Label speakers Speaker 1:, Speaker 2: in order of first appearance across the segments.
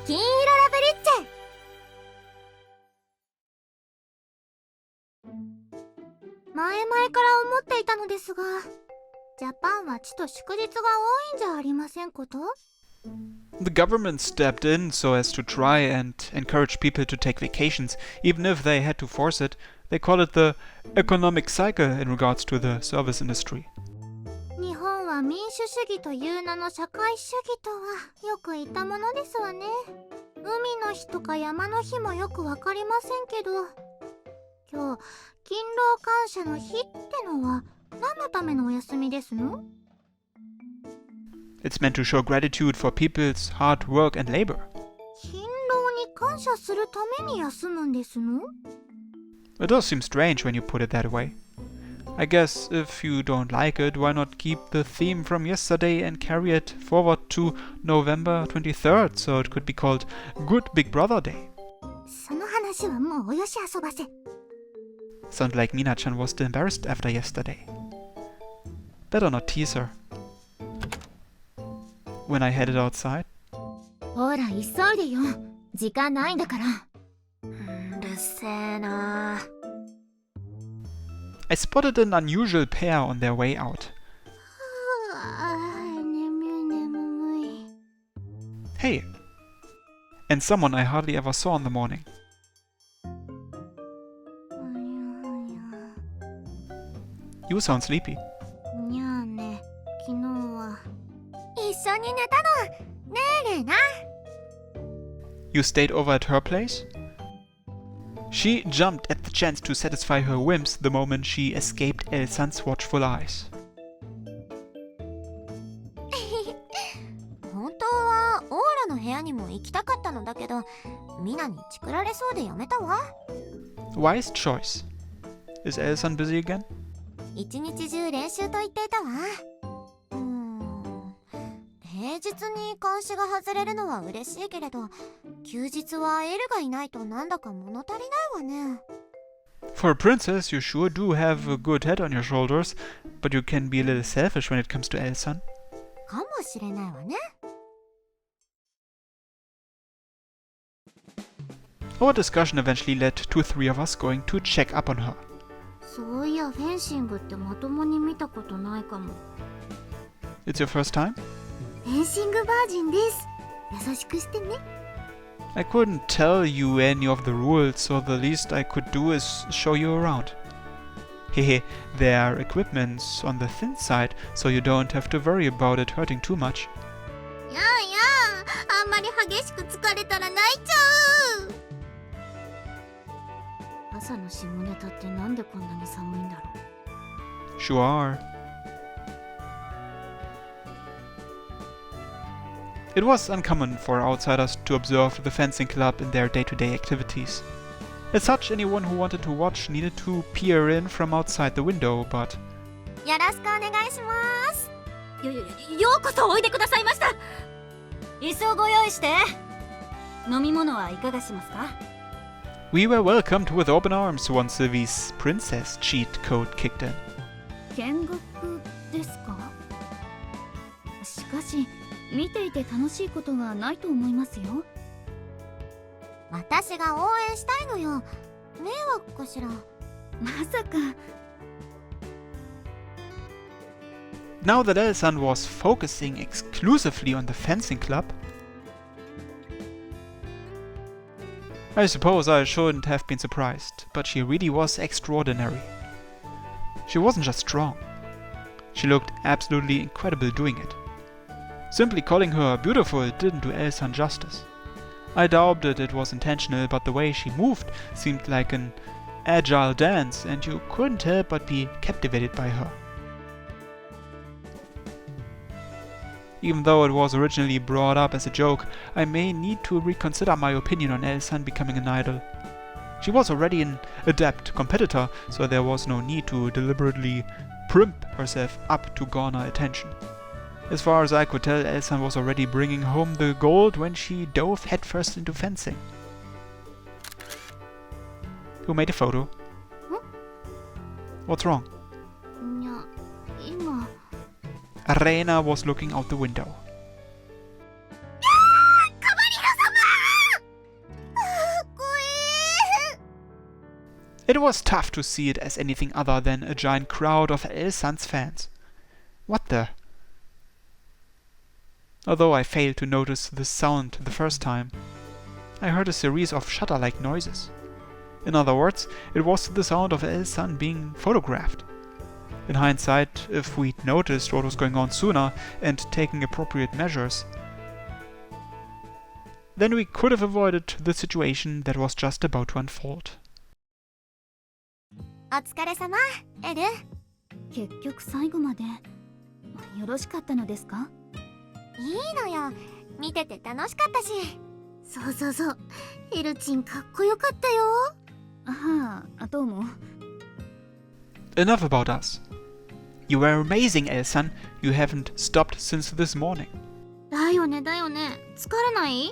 Speaker 1: 金色ラブリッチェ。前々から思っていたのですが、ジャパンはちと祝日が多いんじゃありませんこと？
Speaker 2: The government stepped in so as to try and encourage people to take vacations, even if they had to force it. They call it the economic cycle in regards to the service industry.
Speaker 1: 日本は民主主義という名の社会主義とはよく言ったものですわね。海の日とか山の日もよくわかりませんけど、今日勤労感謝の日ってのは何のためのお休みですの？
Speaker 2: It's meant to show gratitude for people's hard work and labor.
Speaker 1: 勤労に感謝するために休むんですの？
Speaker 2: It does seem strange when you put it that way. I guess if you don't like it, why not keep the theme from yesterday and carry it forward to November 23rd, so it could be called Good Big Brother Day.
Speaker 1: その話はもうおよし遊ばせ。
Speaker 2: Sounded like Mina-chan was still embarrassed after yesterday. Better not tease her. When I headed outside.
Speaker 1: ほら急いでよ。時間ないんだから。うるせえな。
Speaker 2: I spotted an unusual pair on their way out.
Speaker 1: 眠い眠い。
Speaker 2: Hey! And someone I hardly ever saw in the morning. You sound sleepy.
Speaker 1: にゃあね、昨日は一緒に寝たの。ねえレナ。
Speaker 2: You stayed over at her place? She jumped at the chance to satisfy her whims the moment she escaped Elsan's watchful eyes.
Speaker 1: 本当はオーラの部屋にも行きたかったのだけど、ミナにチクられそうでやめたわ。
Speaker 2: Wise choice. Is Elsan busy again?
Speaker 1: 一日中練習と言っていたわ。平日に監視が外れるのは嬉しいけれど、休日はエルがいないとなんだか物足りないわね。
Speaker 2: For a princess, you sure do have a good head on your shoulders, but you can be a little selfish when it comes to Elsan.
Speaker 1: かもしれないわね。
Speaker 2: Our discussion eventually led to three of us going to check up on her.
Speaker 1: そういやフェンシングってまともに見たことないかも。
Speaker 2: It's your first time?
Speaker 1: フェンシングバージンです。優しくしてね。
Speaker 2: I couldn't tell you any of the rules, so the least I could do is show you around. Hehe, there are equipments on the thin side, so you don't have to worry about it hurting too much.
Speaker 1: やあ、あんまり激しく疲れたら泣いちゃう。朝の下ネタってなんでこんなに寒いんだろう。
Speaker 2: Sure. It was uncommon for outsiders to observe the fencing club in their day-to-day activities. As such, anyone who wanted to watch needed to peer in from outside the window, but...
Speaker 1: よろしくお願いします。ようこそおいでくださいました。椅子をご用意して。飲み物はいかがしますか？
Speaker 2: We were welcomed with open arms once Sylvie's princess cheat code kicked in.
Speaker 1: 見学ですか？しかし見ていて楽しいことがないと思いますよ。私が応援したいのよ。迷惑かしら。まさか。
Speaker 2: Now that Elsan was focusing exclusively on the fencing club, I suppose I shouldn't have been surprised, but she really was extraordinary. She wasn't just strong. She looked absolutely incredible doing it. Simply calling her beautiful didn't do Elsan justice. I doubted it was intentional, but the way she moved seemed like an agile dance, and you couldn't help but be captivated by her. Even though it was originally brought up as a joke, I may need to reconsider my opinion on Elsan becoming an idol. She was already an adept competitor, so there was no need to deliberately primp herself up to garner attention. As far as I could tell, Elsan was already bringing home the gold when she dove headfirst into fencing. Who made a photo?
Speaker 1: Huh?
Speaker 2: What's wrong? Heroina was looking out the window. It was tough to see it as anything other than a giant crowd of Elsan's fans. What the? Although I failed to notice this sound the first time, I heard a series of shutter-like noises. In other words, it was the sound of Elsan being photographed. In hindsight, if we'd noticed what was going on sooner and taken appropriate measures, then we could have avoided the situation that was just about to unfold.
Speaker 1: お疲れ様、エル。
Speaker 3: 結局最後までよろしかったのですか？
Speaker 1: いいのよ。見てて楽しかったし。そうそうそう。エルチンかっこよかったよ。
Speaker 3: はあ、どうも。
Speaker 2: Enough about us. You were amazing, Elsan. You haven't stopped since this morning.
Speaker 1: だよねだよね。疲れない？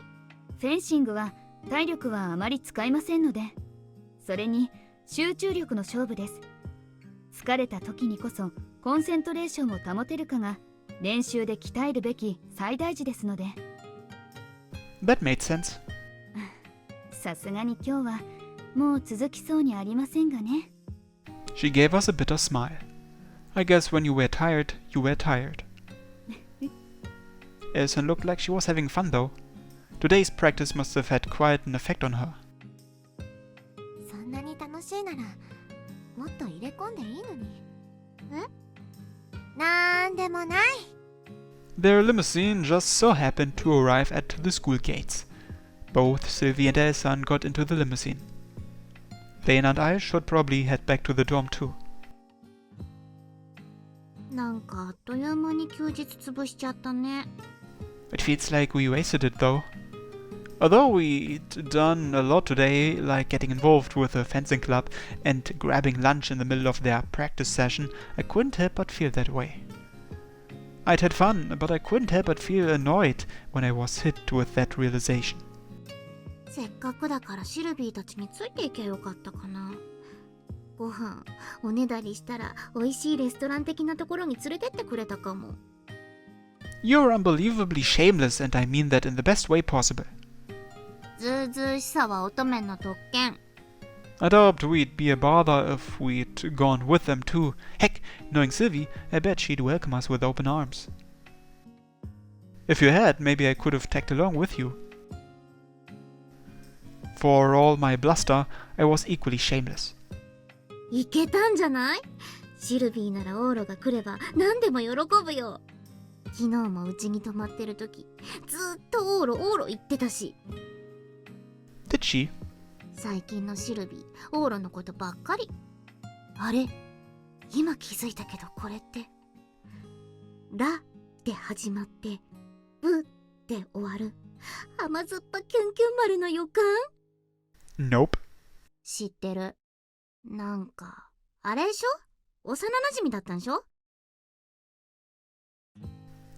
Speaker 3: フェンシングは体力はあまり使いませんので、それに集中力の勝負です。疲れた時にこそコンセントレーションを保てるかが練習で鍛えるべき最大事ですので。
Speaker 2: That made sense.
Speaker 3: さすがに今日はもう続きそうにありませんがね。
Speaker 2: She gave us a bitter smile. I guess when you were tired, you were tired. Elsan looked like she was having fun though. Today's practice must have had quite an effect on her.
Speaker 1: そんなに楽しいならもっと入れ込んでいいのに。なんでもない。
Speaker 2: Their limousine just so happened to arrive at the school gates. Both Sylvie and Elsan got into the limousine. Lena and I should probably head back to the dorm too.
Speaker 1: なんかあっという間に休日潰しちゃったね。
Speaker 2: It feels like we wasted it though. Although we'd done a lot today, like getting involved with a fencing club and grabbing lunch in the middle of their practice session, I couldn't help but feel that way. I'd had fun, but I couldn't help but feel annoyed when I was hit with that realization.
Speaker 1: せっかくだからシルビーたちについていけばよかったかな。ご飯おねだりしたら美味しいレストラン的なところに連れてってくれたかも。
Speaker 2: You're unbelievably shameless, and I mean that in the best way possible.
Speaker 1: ずうずうしさは乙女の特権。
Speaker 2: I doubt we'd be a bother if we'd gone with them too. Heck, knowing Sylvie, I bet she'd welcome us with open arms. If you had, maybe I could have tagged along with you. For all my bluster, I was equally shameless.
Speaker 1: いけたんじゃない？シルビーならオーロが来れば何でも喜ぶよ。昨日もうちに泊まってる時ずっとオーロ言ってたし。
Speaker 2: Did she?
Speaker 1: 最近のシルビーオーロのことばっかり。あれ今気づいたけどこれってラで始まってブで終わる甘酸っぱキュンキュン丸の予感。
Speaker 2: Nope.
Speaker 1: 知ってる。なんかあれでしょ？幼馴染だったんでしょ？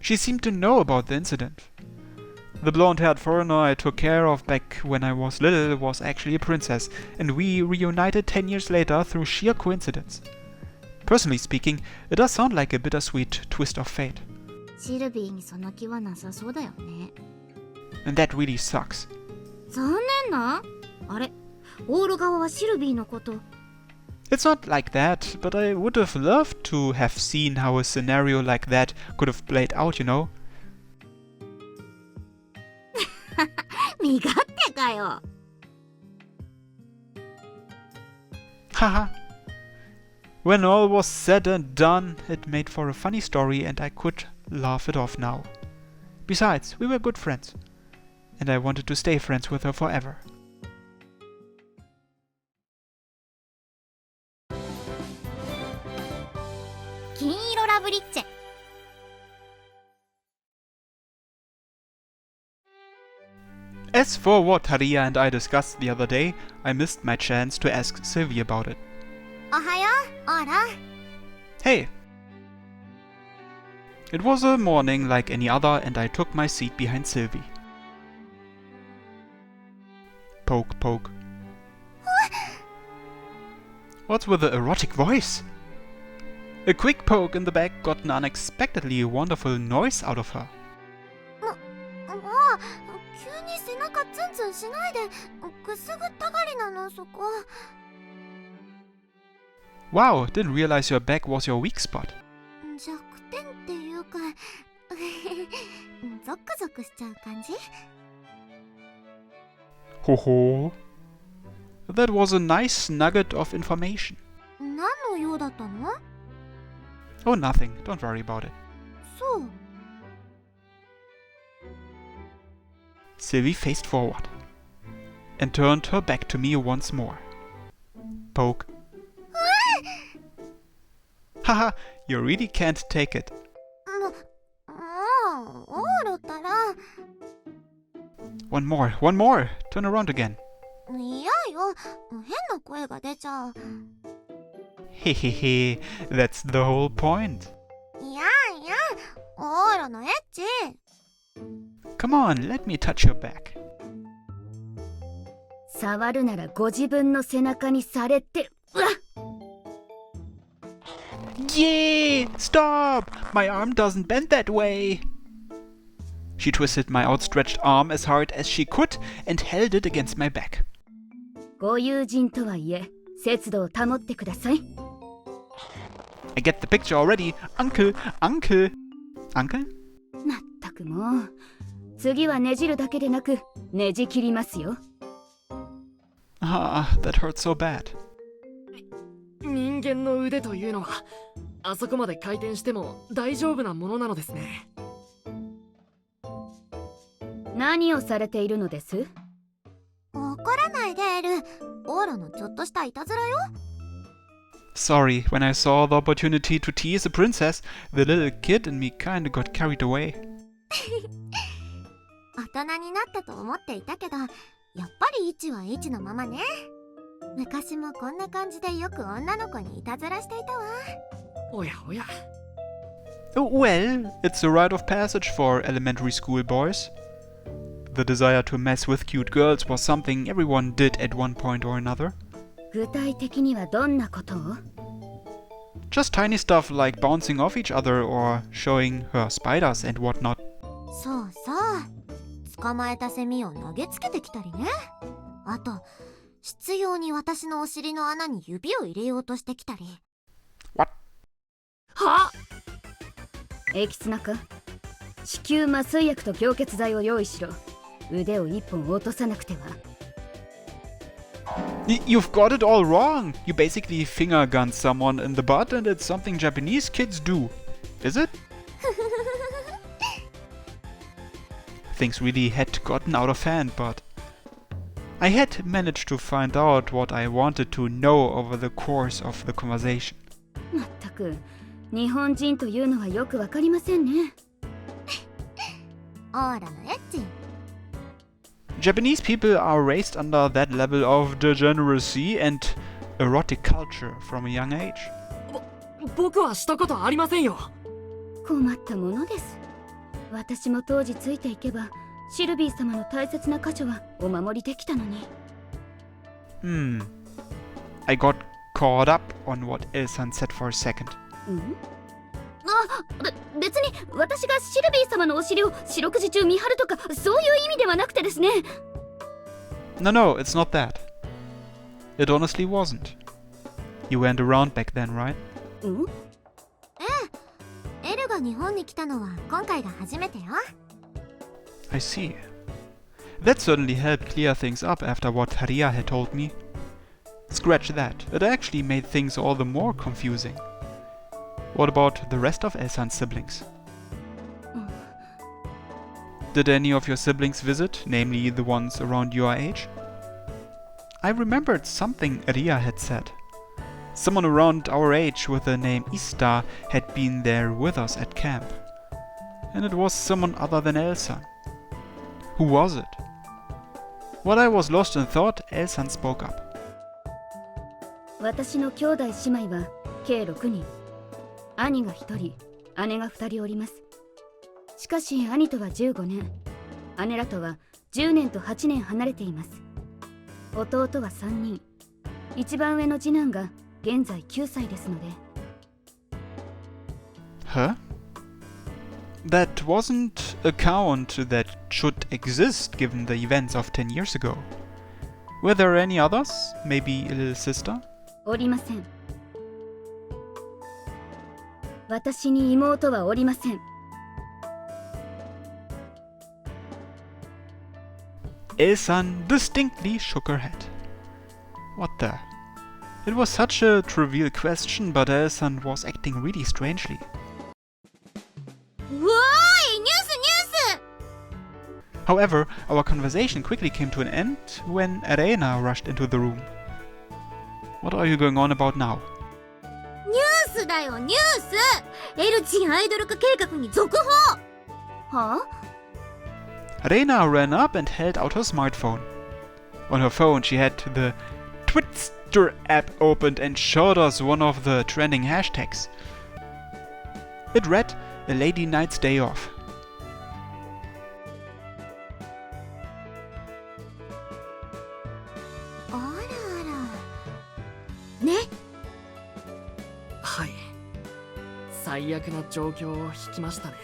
Speaker 2: She seemed to know about the incident. The blonde-haired foreigner I took care of back when I was little was actually a princess, and we reunited 10 years later through sheer coincidence. Personally speaking, it does sound like a bittersweet twist of fate.
Speaker 1: シルビーにその気はなさそうだよね。
Speaker 2: And that really sucks.
Speaker 1: 残念な？あれオーロ側はシルビーのこと。
Speaker 2: It's not like that, but I would have loved to have seen how a scenario like that could have played out, you know?
Speaker 1: 身勝手かよ。
Speaker 2: Haha. When all was said and done, it made for a funny story and I could laugh it off now. Besides, we were good friends. And I wanted to stay friends with her forever.
Speaker 1: 金色ラブリッチェ。
Speaker 2: As for what Haria and I discussed the other day, I missed my chance to ask Sylvie about it.
Speaker 1: おはよう、オーラ。
Speaker 2: Hey! It was a morning like any other and I took my seat behind Sylvie. Poke, poke. What's with the erotic voice? A quick poke in the back got an unexpectedly wonderful noise out of her.
Speaker 1: もう急に背中ツンツンしないでくすぐったがりなのそこ。
Speaker 2: Wow, didn't realize your back was your weak spot.
Speaker 1: 弱点っていうかゾクゾクしちゃう感じ。
Speaker 2: Ho ho. That was a nice nugget of information.
Speaker 1: 何の用だったの？
Speaker 2: Oh, nothing. Don't worry about it.
Speaker 1: そう。
Speaker 2: Sylvie faced forward and turned her back to me once more. Poke. Haha, you really can't take it.
Speaker 1: オーロったら。
Speaker 2: One more. Turn around again.
Speaker 1: いやよ、変な声が出ちゃう。
Speaker 2: Hehehe, that's the whole point.
Speaker 1: いや、オーロのエッチ。
Speaker 2: Come on, let me touch your back.
Speaker 3: 触るならご自分の背中にされて。うわっ
Speaker 2: Yay! Stop! My arm doesn't bend that way. She twisted my outstretched arm as hard as she could and held it against my back.
Speaker 3: ご友人とはいえ、節度を保ってください。
Speaker 2: I get the picture already. Uncle! Uncle!
Speaker 3: まったくもう。次はねじるだけでなく、ねじ切りますよ。
Speaker 2: Ah, that hurts so bad.
Speaker 4: 人間の腕というのはあそこまで回転しても大丈夫なものなのですね。
Speaker 3: 何をされているのです？
Speaker 1: 怒らないでエル。オーロのちょっとしたいたずらよ。
Speaker 2: Sorry, when I saw the opportunity to tease a princess, the little kid in me kinda got carried away.
Speaker 1: 大人になったと思っていたけど、やっぱり位置は位置のままね。昔もこんな感じでよく女の子にいたずらしていたわ。
Speaker 4: おやおや。
Speaker 2: Oh, well, it's a rite of passage for elementary school boys. The desire to mess with cute girls was something everyone did at one point or another.
Speaker 3: 具体的にはどんなことを？
Speaker 2: Just tiny stuff like bouncing off each other or showing her spiders and whatnot.
Speaker 1: そうそう。捕まえたセミを投げつけてきたりね。あと、執拗に私のお尻の穴に指を入れようとしてきたり。
Speaker 2: What?
Speaker 4: は
Speaker 3: エキスナか？子宮麻酔薬と凝結剤を用意しろ。腕を一本落とさなくては。
Speaker 2: You've got it all wrong. You basically finger gun someone in the butt and it's something Japanese kids do. Is it? Things really had gotten out of hand, but I had managed to find out what I wanted to know over the course of the conversation.
Speaker 3: まったく、日本人というのはよくわかりませんね。
Speaker 1: オーラのエッチ。
Speaker 2: Japanese people are raised under that level of degeneracy and erotic culture from a young age.
Speaker 4: 僕はしたことありませんよ。
Speaker 3: 困ったものです。私も当時ついていけば、シルビー様の大切な箇所はお守りできたのに。
Speaker 2: I got caught up on what Elsan said for a second.
Speaker 3: 別に私がシルビー様のお尻を四六時中見張るとかそういう意味ではなくてですね。
Speaker 2: No, it's not that. It honestly wasn't. You went around back then, right?
Speaker 1: エルが日本に来たのは今回が初めてよ。
Speaker 2: I see. That certainly helped clear things up after what Haria had told me. Scratch that. It actually made things all the more confusing. What about the rest of Elsan's siblings? Did any of your siblings visit, namely the ones around your age? I remembered something Ria had said. Someone around our age with the name Ista had been there with us at camp. And it was someone other than Elsan. Who was it? While I was lost in thought, Elsan spoke up.
Speaker 3: 私の兄弟姉妹は計6人。兄が1人、姉が2人おります。しかし兄とは15年、姉らとは10年と8年離れています。弟は3人、一番上の次男が現在9歳ですので。
Speaker 2: Huh? That wasn't a count that should exist given the events of 10 years ago. Were there any others? Maybe a little sister?
Speaker 3: おりません。私に妹はおりません。
Speaker 2: Ilsan distinctly shook her head. What the? It was such a trivial question, but Ilsan was acting really strangely.
Speaker 1: うおーい、ニュース
Speaker 2: However, our conversation quickly came to an end when Heroina rushed into the room. What are you going on about now?
Speaker 1: ニュースだよ、ニュース。エルチンアイドル化計画に続報。
Speaker 3: はあ？
Speaker 2: Heroina ran up and held out her smartphone. On her phone, she had the Twitter app opened and showed us one of the trending hashtags. It read, "A Lady Night's Day Off."
Speaker 1: あらあら。ね。
Speaker 4: はい。最悪な状況を引きましたね。